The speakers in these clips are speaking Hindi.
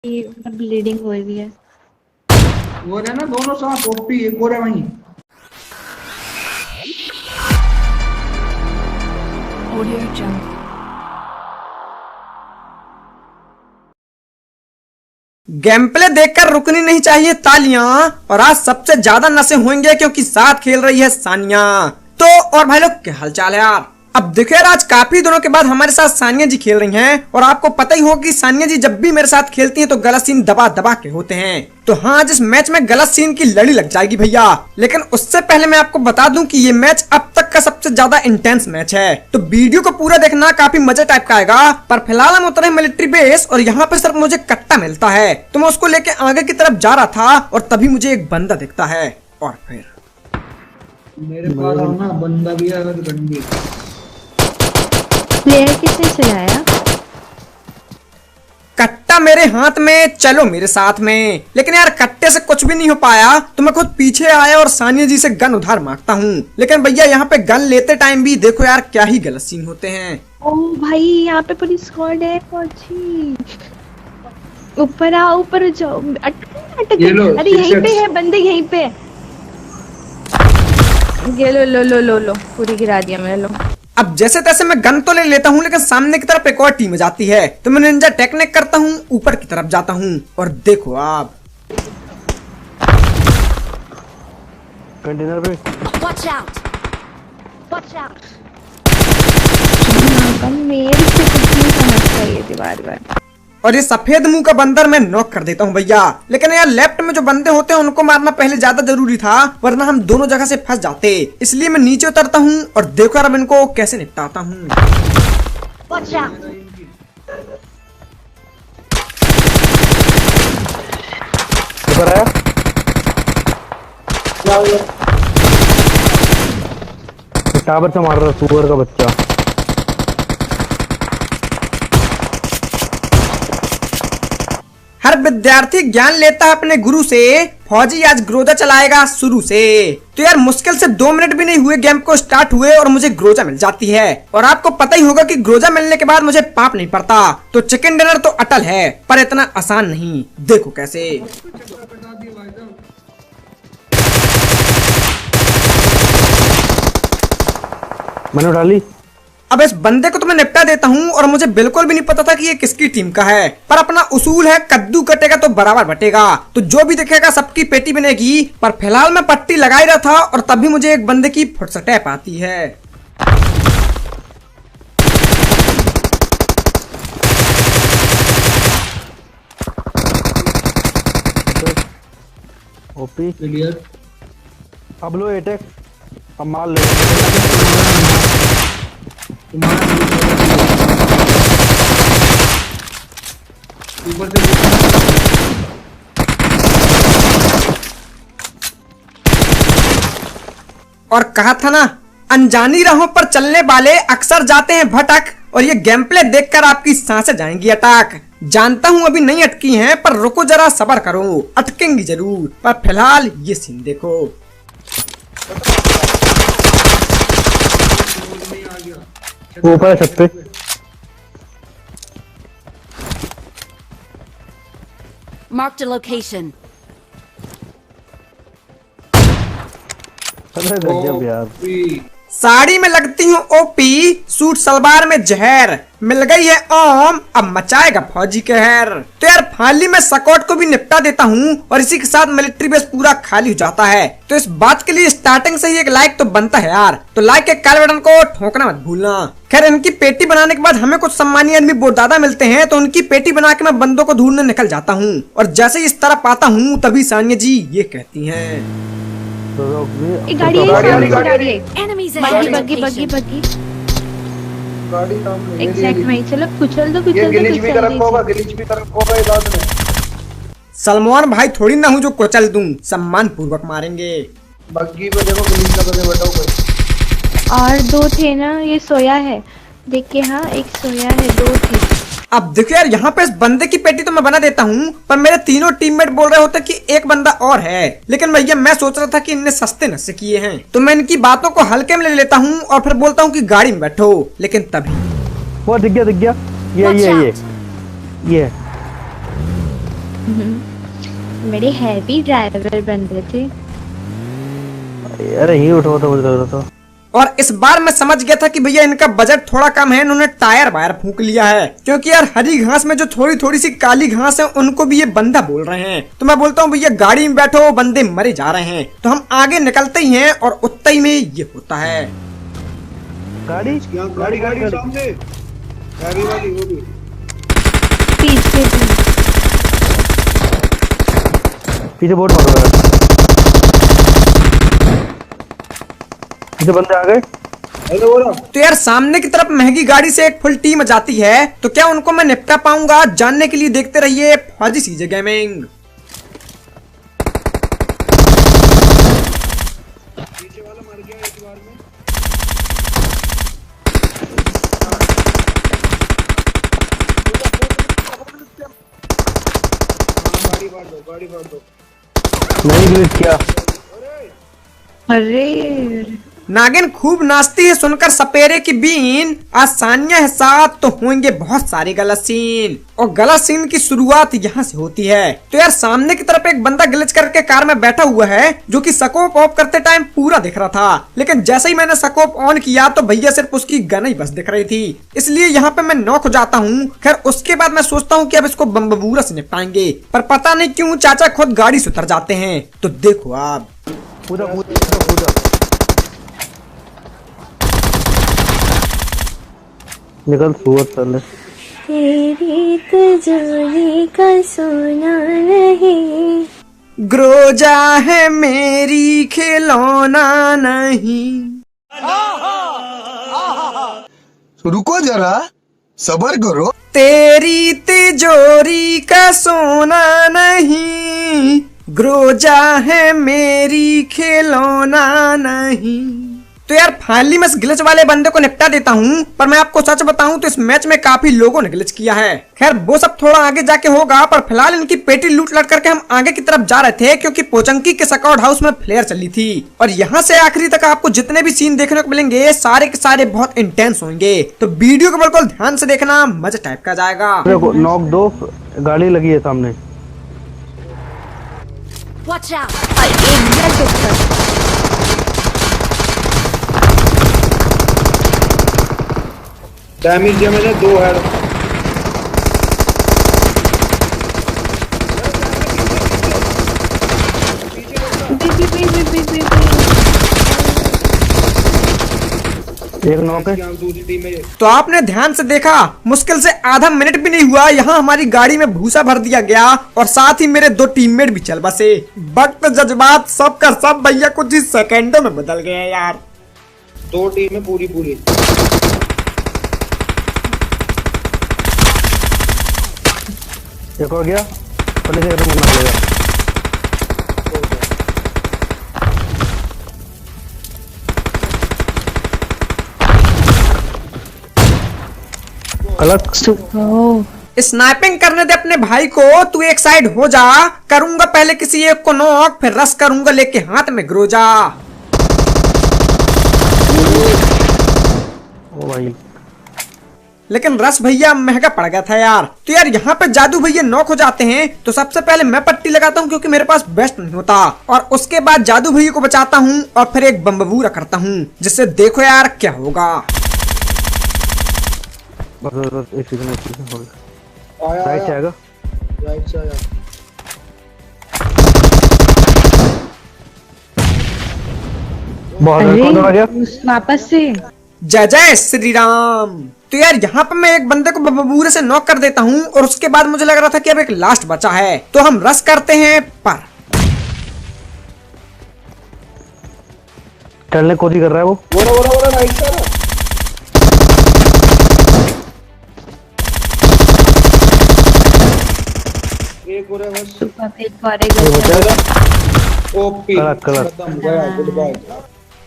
ब्लीडिंग हो रही है। वो है ना दोनों साथ ओपी एक और है वहीं। Audio Jungle. गेम प्ले देखकर रुकनी नहीं चाहिए तालियां। और आज सबसे ज्यादा नशे होंगे क्योंकि साथ खेल रही है सानिया। तो और भाई लोग क्या हालचाल है यार। अब देखो यार, आज काफी दिनों के बाद हमारे साथ सानिया जी खेल रही हैं। और आपको पता ही होगा कि सानिया जी जब भी मेरे साथ खेलती हैं तो गलत सीन दबा दबा के होते हैं। तो हाँ, जिस मैच में गलत सीन की लड़ी लग जाएगी भैया। लेकिन उससे पहले मैं आपको बता दूं कि ये मैच अब तक का सबसे ज्यादा इंटेंस मैच है। तो वीडियो को पूरा देखना, काफी मजा टाइप का आएगा। पर फिलहाल हम उतरे मिलिट्री बेस और यहाँ पे सिर्फ मुझे कट्टा मिलता है। तो मैं उसको लेके आगे की तरफ जा रहा था और तभी मुझे एक बंदा दिखता है। और फिर मेरे पास आओ ना, बंदा भी है और गन भी। प्लेयर किसने चलाया? कट्टा मेरे हाथ में, चलो मेरे साथ में। लेकिन यार कट्टे से कुछ भी नहीं हो पाया तो मैं खुद पीछे आया और सानिया जी से गन उधार मांगता हूँ। लेकिन भैया यहाँ पे गन लेते टाइम भी देखो यार क्या ही गलत सीन होते हैं। ओ भाई, यहाँ पे पूरी स्क्वाड है। पहुंची ऊपर आओ, ऊपर जाओ। अटक अरे यहीं पे है बंदे, यहीं पे। ये लो लो लो लो लो, पूरी गिरा दिया मैंने। लो अब जैसे तैसे मैं गन तो ले लेता हूँ, लेकिन सामने की तरफ एक और टीम जाती है। तो मैं निंजा टेक्निक करता हूँ, ऊपर की तरफ जाता हूँ और देखो आप कंटेनर पे। Watch out! Watch out! मेरे से कुछ नहीं समझता ये दीवार पर। और ये सफेद मुंह का बंदर मैं नॉक कर देता हूँ भैया। लेकिन यार लेफ्ट में जो बंदे होते हैं उनको मारना पहले ज्यादा जरूरी था, वरना हम दोनों जगह से फंस जाते। इसलिए मैं नीचे उतरता हूँ और देखो यार अब इनको कैसे निपटाता हूँ। Watch out! ऊपर आया। टावर से मार रहा सुअर का बच्चा। हर विद्यार्थी ज्ञान लेता है अपने गुरु से। फौजी आज ग्रोजा चलाएगा शुरू से। तो यार मुश्किल से 2 मिनट भी नहीं हुए गेम को स्टार्ट हुए और मुझे ग्रोजा मिल जाती है। और आपको पता ही होगा कि ग्रोजा मिलने के बाद मुझे पाप नहीं पड़ता। तो चिकन डिनर तो अटल है, पर इतना आसान नहीं। देखो कैसे। मैंने उठा ली। अब इस बंदे को तो मैं निपटा देता हूँ। और मुझे बिल्कुल भी नहीं पता था कि ये किसकी टीम का है। पर अपना उसूल है, कद्दू कटेगा तो बराबर बटेगा। तो जो भी दिखेगा सबकी पेटी बनेगी। पर फिलहाल मैं पट्टी लगा ही रहा था और तभी मुझे एक बंदे की फुटस्टेप आती है। OP clear. अब लो एटेक। अब मार ले। ऊपर से और कहा था ना, अनजानी राहों पर चलने वाले अक्सर जाते हैं भटक। और ये गेम प्ले देखकर आपकी सांसें जाएंगी अटक। जानता हूँ अभी नहीं अटकी हैं, पर रुको जरा सब्र करो, अटकेंगी जरूर। पर फिलहाल ये सीन देखो। ऊपर है छत पे। Marked a location. अरे गजब यार। ओपी। साड़ी में लगती हूँ ओपी, सूट सलवार में जहर। मिल गई है ओम, अब मचाएगा फौजी कहर। तो यार फाइनली मैं सकौट को भी निपटा देता हूँ और इसी के साथ मिलिट्री बेस पूरा खाली हो जाता है। तो इस बात के लिए स्टार्टिंग से ही एक लाइक तो बनता है यार। तो लाइक के काले बटन को ठोकना मत भूलना। खैर इनकी पेटी बनाने के बाद हमें कुछ सम्मानीय आदमी बहुत ज्यादा मिलते हैं। तो उनकी पेटी बना के मैं बंदों को ढूंढने निकल जाता हूँ। और जैसे ही इस तरफ आता हूँ तभी सानिया जी ये कहती है, एक गाड़ी है, सामने से गाड़ी है। Enemies बग्गी ahead. बग्गी बग्गी बग्गी। गाड़ी सामने एक सेकंड में चलो, कुचल दो ये कुचल दो गिलिच भी तरफ को होगा, कुचल गिलिच भी तरफ को होगा ये बाद में। सलमान भाई थोड़ी ना हूँ जो कुचल दूं, सम्मान पूर्वक मारेंगे। बग्गी पे देखो, गिलिच का बजे बैठा कोई। और 2 थे ना, ये सोया है। देख के, हाँ एक सोया है, 2 थे। अब देखो यार, यहाँ पे इस बंदे की पेटी तो मैं बना देता हूँ, पर मेरे तीनों टीममेट बोल रहे होते कि एक बंदा और है। लेकिन भैया मैं सोच रहा था कि इनने सस्ते नशे किए हैं। तो मैं इनकी बातों को हल्के में ले लेता हूँ और फिर बोलता हूँ कि गाड़ी में बैठो। लेकिन तभी वो दिख गया। Watch ये out! ये बड़े हैवी ड्राइवर बन रहे थे। अरे ही उठो तो मुझे लग रहा था। और इस बार मैं समझ गया था कि भैया इनका बजट थोड़ा कम है, इन्होंने टायर वायर फूंक लिया है, क्योंकि यार हरी घास में जो थोड़ी थोड़ी सी काली घास है उनको भी ये बंदा बोल रहे हैं। तो मैं बोलता हूँ भैया गाड़ी में बैठो, बंदे मरे जा रहे हैं। तो हम आगे निकलते ही हैं और उतना ही में ये होता है। गाड़ी गाड़ी सामने गाड़ी वाली वो भी पीछे भी। पीछे बहुत मारो यार, पीछे बंदे आ गए। तो यार सामने की तरफ महंगी गाड़ी से एक फुल टीम जाती है, तो क्या उनको मैं निपटा पाऊंगा? जानने के लिए देखते रहिए फौजी सीजे गेमिंग। पीछे वाला मर गया एक बार में। गाड़ी फाड़ दो। नहीं ग्लिच किया। अरे नागिन खूब नाचती है सुनकर सपेरे की बीन। आज सानिया है साथ तो होंगे बहुत सारे गलत सीन, और गलत सीन की शुरुआत यहाँ से होती है। तो यार सामने की तरफ एक बंदा ग्लिच करके कार में बैठा हुआ है, जो कि स्कोप ऑफ करते टाइम पूरा दिख रहा था, लेकिन जैसे ही मैंने स्कोप ऑन किया तो भैया सिर्फ उसकी गन ही बस दिख रही थी, इसलिए यहाँ पे मैं नॉक हो जाता हूँ। खैर उसके बाद मैं सोचता हूँ कि अब इसको बम्बूरा से निपटाएंगे, पर पता नहीं क्यों चाचा खुद गाड़ी से उतर जाते हैं। तो देखो आप पूजा पूजा पूजा निकल सुअर चले। तेरी तिजोरी का सोना नहीं, ग्रोजा है मेरी खिलौना नहीं। रुको जरा सबर करो। तेरी तिजोरी का सोना नहीं, ग्रोजा है मेरी खिलौना नहीं। तो यार फाइनली मैं इस ग्लिच वाले बंदे को निपटा देता हूँ, पर मैं आपको सच बताऊं तो इस मैच में काफी लोगों ने ग्लिच किया है। खैर वो सब थोड़ा आगे जाके होगा, पर फिलहाल इनकी पेटी लूट लट करके हम आगे की तरफ जा रहे थे, क्योंकि पोचंकी के स्काउट हाउस में फ्लेयर चली थी। और यहाँ से आखिरी तक आपको जितने भी सीन देखने को मिलेंगे सारे के सारे बहुत इंटेंस होंगे, तो वीडियो को बिल्कुल ध्यान से देखना, मजा टाइप का जाएगा। नॉक दो, गाड़ी लगी है सामने। Watch out! डैमेज दिया मैंने 2 हेड। एक नॉक है। दूसरी टीम में तो आपने ध्यान से देखा, मुश्किल से आधा मिनट भी नहीं हुआ, यहाँ हमारी गाड़ी में भूसा भर दिया गया और साथ ही मेरे 2 टीममेट भी चल बसे। वक्त जज्बात सब का सब भैया कुछ ही सेकंडों में बदल गए यार। 2 टीम में पूरी एक हो गया, पहले से करना पड़ेगा। अलग स्नाइपिंग करने दे अपने भाई को, तू एक साइड हो जा। करूंगा पहले किसी एक को नॉक, फिर रस करूंगा लेके हाथ में ग्रोजा। ओ भाई, लेकिन रस भैया महंगा पड़ गया था यार। तो यार यहाँ पे जादू भैया नॉक हो जाते हैं, तो सबसे पहले मैं पट्टी लगाता हूँ क्योंकि मेरे पास बेस्ट नहीं होता, और उसके बाद जादू भैया को बचाता हूँ और फिर एक बम्बूरा करता हूँ, जिससे देखो यार क्या होगा। बस एक सेकंड हो गया। आया राइट से आएगा, राइट से आया। बहुत कौन आ गया? वापस से। जय जय श्री राम। तो यार यहाँ पे मैं एक बंदे को बम्बूरे से नॉक कर देता हूँ, और उसके बाद मुझे लग रहा था कि अब एक लास्ट बचा है, तो हम रस करते हैं, पर टलने को कर रहा है वो। बोला राइट से आया। एक और है बस। ओपी खत्म गया। Good bye.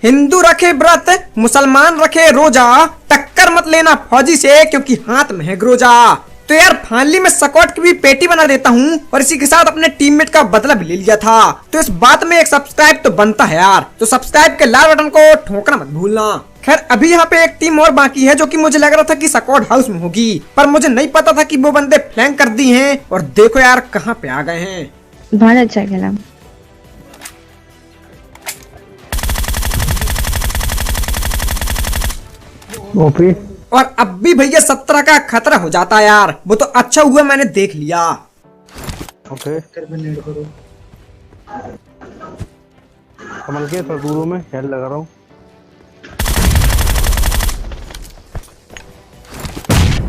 हिंदू रखे व्रत, मुसलमान रखे रोजा, टक्कर मत लेना फौजी से क्योंकि हाथ में है ग्रोजा। तो यार फाइनली मैं स्क्वाड की भी पेटी बना देता हूँ, और इसी के साथ अपने टीममेट का बदला भी ले लिया था। तो इस बात में एक सब्सक्राइब तो बनता है यार, तो सब्सक्राइब के लाल बटन को ठोकना मत भूलना। खैर अभी यहाँ पे एक टीम और बाकी है जो कि मुझे लग रहा था कि स्क्वाड हाउस में होगी, पर मुझे नहीं पता था कि वो बंदे फ्लैंक कर दी हैं। और देखो यार कहाँ पे आ गए हैं। बहुत अच्छा खेला। ओपी और अब भी भैया 17 का खतरा हो जाता है यार। वो तो अच्छा हुआ मैंने देख लिया। ओके कर में नेड करो। कमल के दूरों में हेड लगा रहा हूँ।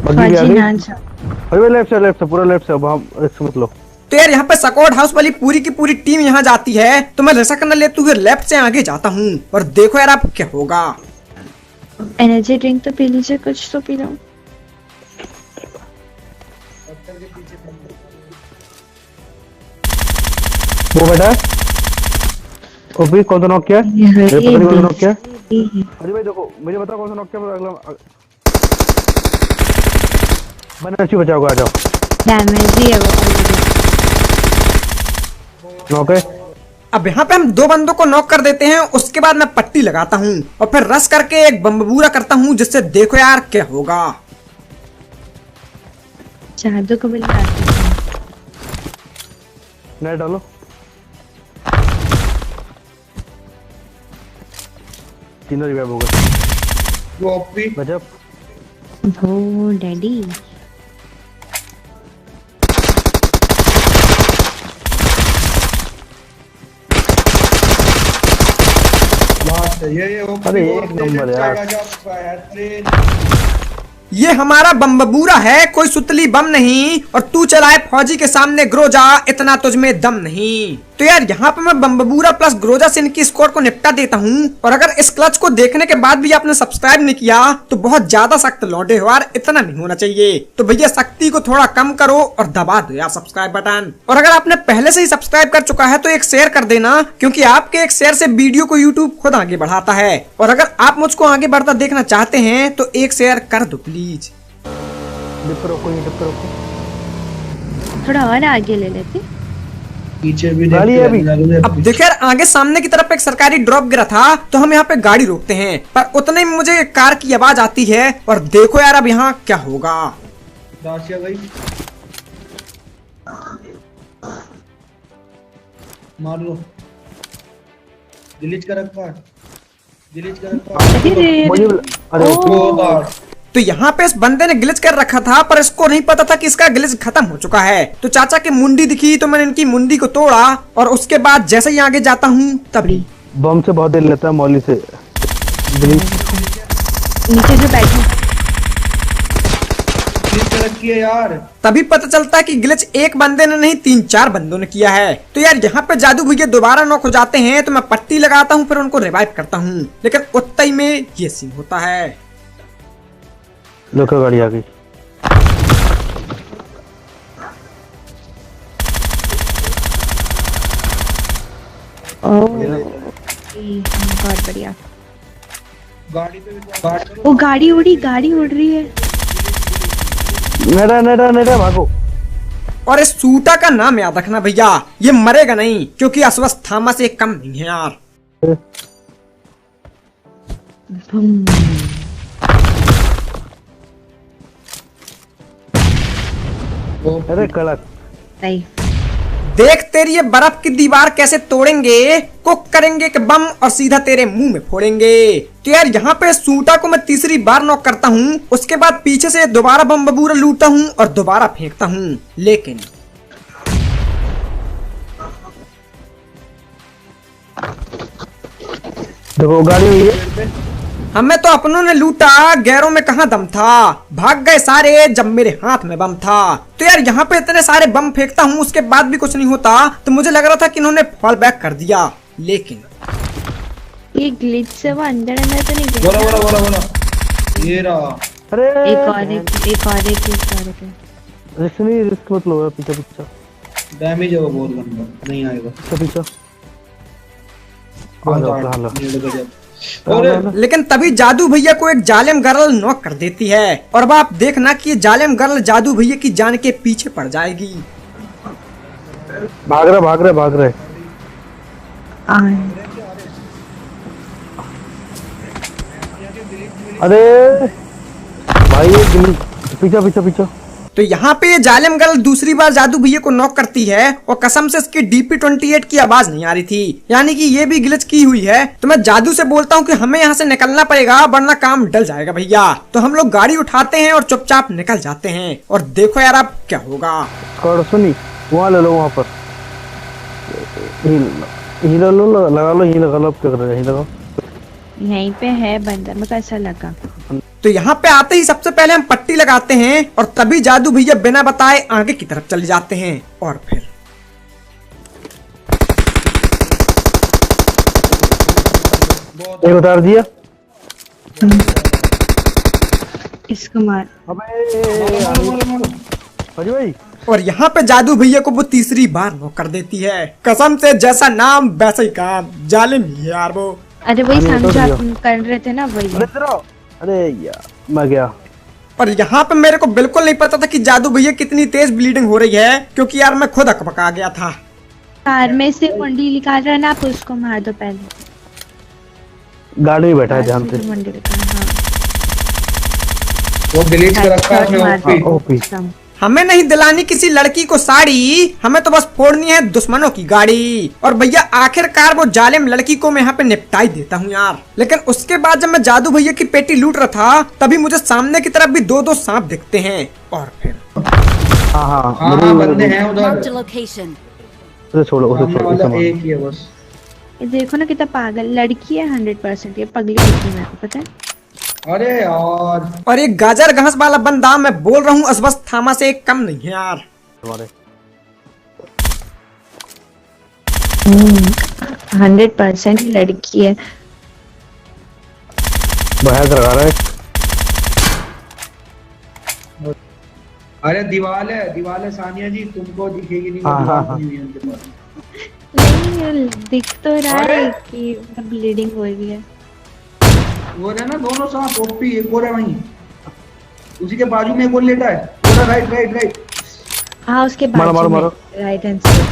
फौजी नाम सा। अरे लेफ्ट से पूरा लेफ्ट से। अब हम रिस्क मत लो। तो यार यहाँ पे स्क्वाड हाउस वाली पूरी की पूरी टीम यहाँ जाती है, तो मैं रिस्क न लेते हुए लेफ्ट से आगे जाता हूँ। और देखो यार अब क्या होगा। एनर्जी ड्रिंक तो पी लीजिए, कुछ तो पी लो। वो बेटा ओपी कौन सा नॉक किया? मेरे पता नहीं कौन सा नॉक किया। अरे भाई देखो मुझे बता कौन सा नॉक किया। अगला मैंने अच्छी बचाओ। आ जाओ। डैमेज ही है वो। नॉक है। अब यहाँ पे हम 2 बंदों को नॉक कर देते हैं, उसके बाद मैं पट्टी लगाता हूँ और फिर रश करके एक बम्बूरा करता हूँ, जिससे देखो यार क्या होगा। जादू को मिल रहा नेट डालो। तीनों रिवाइव हो गए। वो ओपी गजब। ओ डैडी। लास्ट है ये ओपी। अरे एक नंबर यार। ये हमारा बम्बूरा है, कोई सुतली बम नहीं। और तू चलाए फौजी के सामने ग्रोजा, इतना तुझमें दम नहीं। तो यार यहाँ पे मैं बम्बूरा प्लस ग्रोजा से इनकी स्कोर को निपटा देता हूँ। और अगर इस क्लच को देखने के बाद भी आपने सब्सक्राइब नहीं किया तो बहुत ज्यादा सख्त लौटे हो यार, इतना नहीं होना चाहिए। तो भैया सख्ती को थोड़ा कम करो और दबा दो यार सब्सक्राइब बटन। और अगर आपने पहले से ही सब्सक्राइब कर चुका है तो एक शेयर कर देना, क्योंकि आपके एक शेयर से वीडियो को यूट्यूब खुद आगे बढ़ाता है। और अगर आप मुझको आगे बढ़ता देखना चाहते हैं तो एक शेयर कर दो प्लीज। डिप रोको, ये डिप रोको। थोड़ा और आगे ले लेते। पीछे भी गाड़ी है अभी। अब देखिए यार आगे सामने की तरफ एक सरकारी ड्रॉप गिरा था, तो हम यहाँ पे गाड़ी रोकते हैं, पर उतने में मुझे कार की आवाज आती है। और देखो यार अब यहाँ क्या होगा। राशिया गई। मार लो। डिलीट कर रखा। डिलीट कर रखा। मुझे अरे ओ तो यहाँ पे इस बंदे ने ग्लिच कर रखा था, पर इसको नहीं पता था कि इसका ग्लिच खत्म हो चुका है। तो चाचा की मुंडी दिखी तो मैंने इनकी मुंडी को तोड़ा। और उसके बाद जैसे ही आगे जाता हूँ तभी बम से बहुत देर लेता है मौली से। नीचे जो बैठे रखी है यार। तभी पता चलता है कि ग्लिच एक बंदे ने नहीं 3-4 बंदों ने किया है। तो यार यहाँ पे जादू भैया दोबारा नॉक हो जाते हैं, तो मैं पट्टी लगाता हूँ, फिर उनको रिवाइव करता हूँ। लेकिन उतना ही में ये सीन होता है। लोका गाड़ी आ गई। बहुत बढ़िया। गाड़ी पे वो गाड़ी उड़ रही है। नेड़ा नेड़ा नेड़ा भागो। और इस सूटा का नाम याद रखना भैया, ये मरेगा नहीं, क्योंकि अश्वत्थामा से कम नहीं है यार। अरे कड़क। नहीं देख तेरी ये बर्फ की दीवार कैसे तोड़ेंगे, कुक करेंगे कि बम और सीधा तेरे मुंह में फोड़ेंगे। तो यार यहाँ पे सूटा को मैं तीसरी बार नॉक करता हूँ, उसके बाद पीछे से दोबारा बम बबूरा लूटता हूँ और दोबारा फेंकता हूँ। लेकिन देखो गाड़ी हुई है। हमें तो अपनों ने लूटा, गैरों में कहाँ दम था। भाग गए सारे जब मेरे हाथ में बम था। तो यार यहाँ पे इतने सारे बम फेंकता हूँ, उसके बाद भी कुछ नहीं होता। तो मुझे लग रहा था कि इन्होंने फॉल बैक कर दिया, लेकिन ये ग्लिच से वो अंदर तो नहीं गया। बोला ये रहा। अरे एक और रिस्क नहीं, रिस्क मत लो। पीछे पीछे डैमेज है वो बहुत गंदा, नहीं आएगा। पीछे लेकिन तभी जादू भैया को एक जालिम गर्ल नॉक कर देती है। और अब आप देखना कि ये जालिम गर्ल जादू भैया की जान के पीछे पड़ जाएगी। भाग रहे। अरे भाई ये पीछे पीछे पीछे। तो यहाँ पे ये जालिम गर्ल दूसरी बार जादू भैया को नॉक करती है और कसम से इसकी DP28 की आवाज नहीं आ रही थी, यानी कि ये भी ग्लिच की हुई है। तो मैं जादू से बोलता हूँ कि हमें यहाँ से निकलना पड़ेगा वरना काम डल जाएगा भैया। तो हम लोग गाड़ी उठाते हैं और चुपचाप निकल जाते हैं और देखो यार अब क्या होगा। सुनी वहाँ ले लो, वहाँ पर हीला लो, लगा लो, हीला लगा लो। क्या कर रहे हैं? लगाओ, यहीं पे है बंदा, मेरे को ऐसा लगा। तो यहाँ पे आते ही सबसे पहले हम पट्टी लगाते हैं और तभी जादू भैया बिना बताए आगे की तरफ चले जाते हैं और फिर एक उतार दिया। इसको मार। अरे भाई, और यहाँ पे जादू भैया को वो तीसरी बार नॉक कर देती है। कसम से जैसा नाम वैसा ही काम, जालिम ही है यार वो। अरे वही समझा कर रहे थे ना वही। अरे यार मैं गया। और यहाँ पे मेरे को बिल्कुल नहीं पता था कि जादू भैया कितनी तेज ब्लीडिंग हो रही है, क्योंकि यार मैं खुद अकबका गया था। कार में से कुंडी निकाल रहा है ना, आप उसको मार दो पहले। गाड़ी में बैठा है ध्यान से। वो डिलीट कर रखा है ओपी। हमें नहीं दिलानी किसी लड़की को साड़ी, हमें तो बस फोड़नी है दुश्मनों की गाड़ी। और भैया आखिरकार वो जालिम लड़की को मैं यहाँ पे निपटा ही देता हूँ यार। लेकिन उसके बाद जब मैं जादू भैया की पेटी लूट रहा था तभी मुझे सामने की तरफ भी दो सांप दिखते हैं और फिर हाँ बंदे हैं उधर। Marked a location. उसे छोड़ो, उसे छोड़ो, उसे मारो। एक ही है बस। ये देखो ना कितना पागल लड़की है, 100% ये पगली लड़की है, आपको पता है। अरे यार, और एक गाजर घास वाला बंदा, मैं बोल रहा हूँ असबस थामा से एक कम नहीं है यार। 100% लड़की है। बहस लगा रहा है। अरे दीवार है सानिया जी, तुमको दिखेगी नहीं। हाँ। नहीं दिख तो रहा है कि ब्लीडिंग हो रही है। वो है ना दोनों सांप ओपी, एक और है वहीं उसी के बाजू में एक और लेटा है। पूरा राइट। हाँ उसके मारो, बाजू में मारो। Right hand side.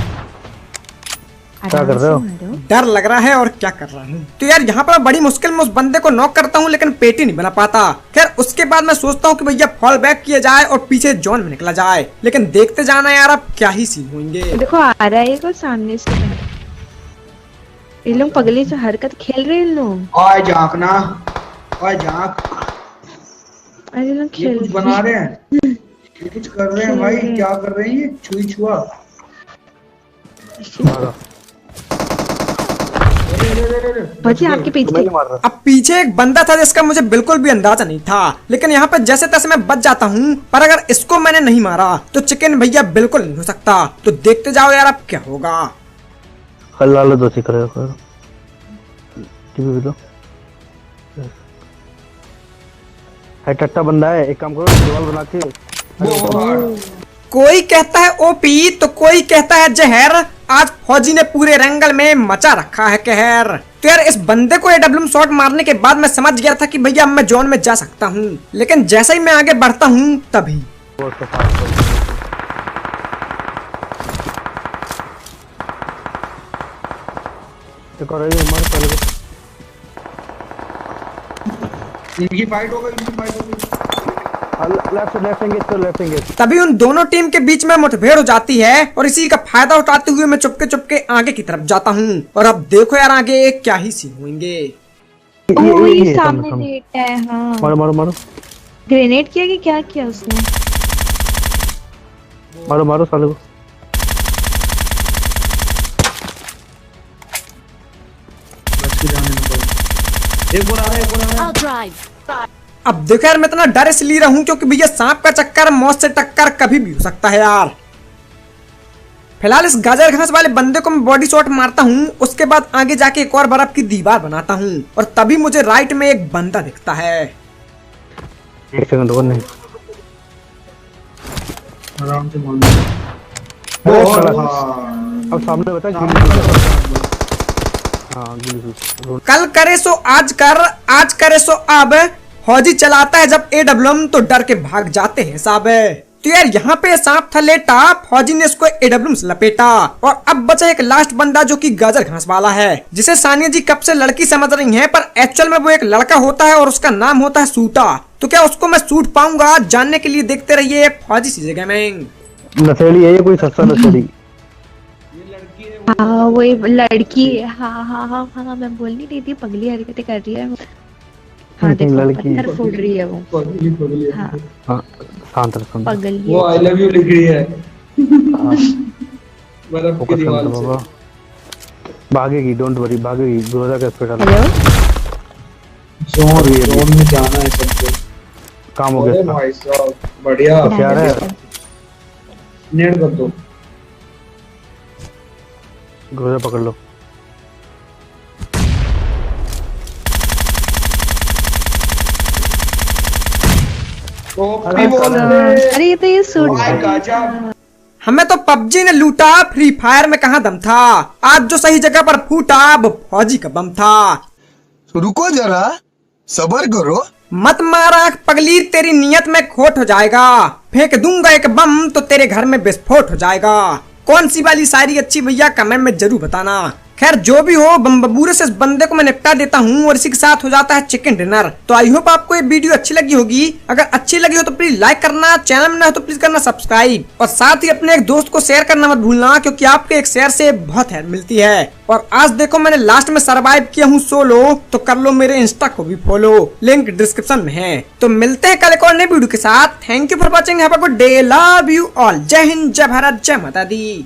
क्या कर रहे हो? डर लग रहा है और क्या कर रहा हूँ। तो यार यहाँ पर बड़ी मुश्किल में उस बंदे को नॉक करता हूँ लेकिन पेटी नहीं बना पाता। खैर उसके बाद मैं सोचता हूँ कि भैया फॉल बैक किया जाए और पीछे जोन में निकला जाए, लेकिन देखते जाना यार अब क्या ही सीन होंगे। देखो आ रहा है वो सामने से। ये लोग पगली से हरकत खेल रहे हैं लोग। ओए झांक ना, ओए झांक। अरे लोग ये खेल कुछ बना रहे हैं, ये कुछ कर रहे हैं भाई। क्या कर रहे हैं ये? छुई छुआ। बच्चे आपके पीछे। अब पीछे एक बंदा था जिसका मुझे बिल्कुल भी अंदाजा नहीं था, लेकिन यहाँ पे जैसे तैसे मैं बच जाता हूँ। पर अगर इसको मैंने नहीं मारा तो चिकन भैया बिल्कुल नहीं हो सकता। तो देखते जाओ यार अब क्या होगा। लालो तो सीख रहे हो। टीवी भी लो। है टट्टा बंदा है, एक काम करो दीवार बना के। कोई कहता है ओपी तो कोई कहता है जहर। आज फौजी ने पूरे रंगल में मचा रखा है कहर। तो यार इस बंदे को AWM शॉट मारने के बाद मैं समझ गया था कि भैया अब मैं जोन में जा सकता हूँ, लेकिन जैसे ही मैं आगे बढ़ता हूँ तभी इनकी फाइट हो गई। तभी उन दोनों टीम के बीच में मुठभेड़ हो जाती है और इसी का फायदा उठाते हुए मैं चुपके आगे की तरफ जाता हूँ। और अब देखो यार आगे क्या ही सीन होंगे। ये सामने लेटा है। हाँ मारो। ग्रेनेड किया कि क्या किया उसने? मारो साले को। एक और आ रहा है। I'll drive. अब देखो यार मैं इतना डर इसलिए रहा हूँ क्योंकि भैया सांप का चक्कर मौत से टक्कर कभी भी हो सकता है यार। फिलहाल इस गाजर घास वाले बंदे को मैं बॉडी शॉट मारता हूँ, उसके बाद आगे जाके एक और बर्फ की दीवार बनाता हूँ और तभी मुझे राइट में एक बंदा दिखता है। एक सेकंड और नहीं। आराम से मार। अब सामने बता। कल करे सो आज कर, आज करे सो अब। फौजी चलाता है जब AWM तो डर के भाग जाते हैं साहब। तो यार यहाँ पे सांप था लेटा, फौजी ने इसको एडब्ल्यूएम से लपेटा और अब बचा एक लास्ट बंदा जो कि गाजर घास वाला है, जिसे सानिया जी कब से लड़की समझ रही हैं, पर एक्चुअल में वो एक लड़का होता है और उसका नाम होता है सूटा। तो क्या उसको मैं सूट पाऊंगा? जानने के लिए देखते रहिए फौजी सीजे गेमिंग। नशेड़ी है ये, कोई सस्ता नशेड़ी। हाँ वो लड़की, हाँ मैं बोल नहीं रही थी, पगली हरकतें कर रही है। हाँ देखो लड़की पत्थर फोड़ रही है वो। पगली हाँ शांत पगली वो आई लव यू लिख रही है बर्फ की फोकस दीवार कर से। बाबा, भागेगी, डोंट वरी, भागेगी। गुरुदा का अस्पताल हेलो जोन में जाना है सबको। काम हो अरे गया इसका। भाई साहब बढ़िया, क्या है? नेट कर दो। गुरुदा पकड़ लो। अरे ये तो ये सूट हमें तो पबजी ने लूटा, फ्री फायर में कहाँ दम था। आज जो सही जगह पर फूटा वो फौजी का बम था। रुको जरा, सबर करो। मत मार आंख पगली, तेरी नियत में खोट हो जाएगा। फेंक दूंगा एक बम तो तेरे घर में विस्फोट हो जाएगा। कौन सी वाली शायरी अच्छी भैया कमेंट में जरूर बताना। खैर जो भी हो, बम्बूरे से इस बंदे को मैं निपटा देता हूँ और इसी के साथ हो जाता है चिकन डिनर। तो आई होप आपको ये वीडियो अच्छी लगी होगी। अगर अच्छी लगी हो तो प्लीज लाइक करना, चैनल में ना हो तो प्लीज करना सब्सक्राइब और साथ ही अपने एक दोस्त को शेयर करना मत भूलना, क्योंकि आपके एक शेयर से बहुत हेल्प मिलती है। और आज देखो मैंने लास्ट में सर्वाइव किया हूँ सोलो, तो कर लो मेरे इंस्टा को भी फॉलो, लिंक डिस्क्रिप्शन में है। तो मिलते हैं कल एक और नई वीडियो के साथ। Thank you for watching, have a good day, love you all, जय हिंद, जय भारत, जय माता दी।